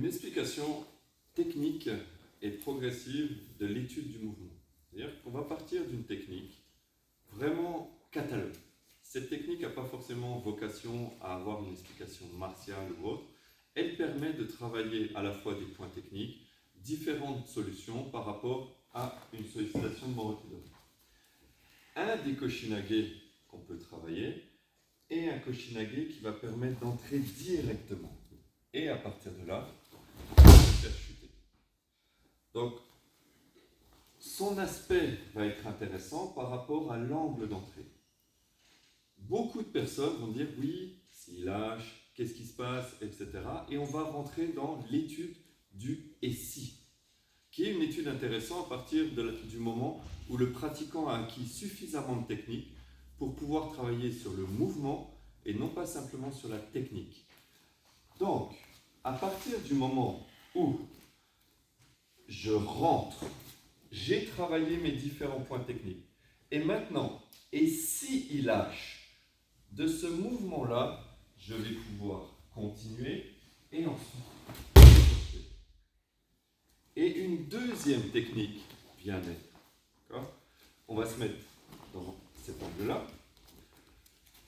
une explication technique et progressive de l'étude du mouvement. C'est-à-dire qu'on va partir d'une technique vraiment catalogue. Cette technique n'a pas forcément vocation à avoir une explication martiale ou autre. Elle permet de travailler à la fois des points techniques, différentes solutions par rapport à une sollicitation de Morotedori. Un des Koshinage qu'on peut travailler est un Koshinage qui va permettre d'entrer directement. Et à partir de là, faire chuter. Donc, son aspect va être intéressant par rapport à l'angle d'entrée. Beaucoup de personnes vont dire oui, s'il lâche, qu'est-ce qui se passe, etc. Et on va rentrer dans l'étude du et si, qui est une étude intéressante à partir du moment où le pratiquant a acquis suffisamment de technique pour pouvoir travailler sur le mouvement et non pas simplement sur la technique. Donc, à partir du moment où je rentre, j'ai travaillé mes différents points techniques, et maintenant, et si il lâche, de ce mouvement-là, je vais pouvoir continuer et ensuite. Et une deuxième technique vient naître. On va se mettre dans cet angle-là.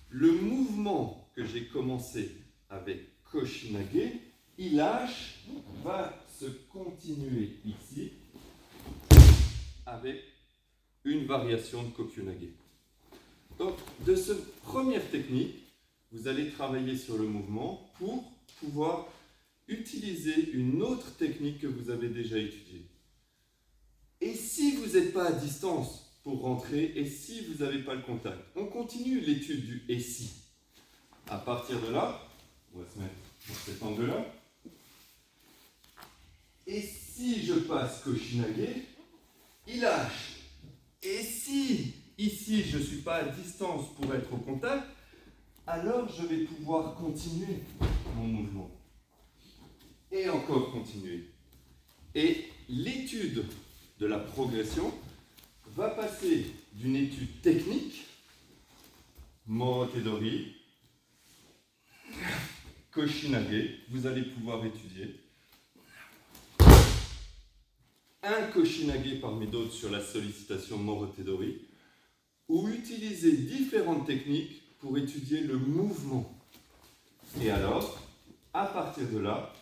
Le mouvement que j'ai commencé avec Koshinage, il lâche, va se continuer ici avec une variation de Kokyunage. Donc, de cette première technique, vous allez travailler sur le mouvement pour pouvoir utiliser une autre technique que vous avez déjà étudiée. Et si vous n'êtes pas à distance pour rentrer, et si vous n'avez pas le contact, on continue l'étude du et si. À partir de là, on va se mettre dans cet angle-là. Et si je passe Koshinage, il lâche. Et si ici je ne suis pas à distance pour être au contact, alors je vais pouvoir continuer mon mouvement. Et encore continuer. Et l'étude de la progression va passer d'une étude technique, Morotedori, Koshinage, vous allez pouvoir étudier. Un Koshinage parmi d'autres sur la sollicitation Morotedori, ou utiliser différentes techniques pour étudier le mouvement. Et alors, à partir de là,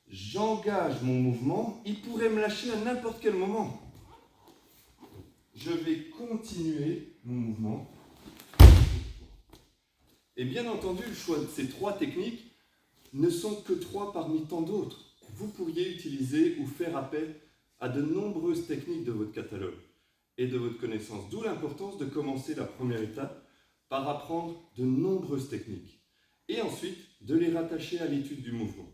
j'engage mon mouvement, il pourrait me lâcher à n'importe quel moment. Je vais continuer mon mouvement. Et bien entendu, le choix de ces trois techniques ne sont que trois parmi tant d'autres. Vous pourriez utiliser ou faire appel à de nombreuses techniques de votre catalogue et de votre connaissance. D'où l'importance de commencer la première étape par apprendre de nombreuses techniques et ensuite de les rattacher à l'étude du mouvement.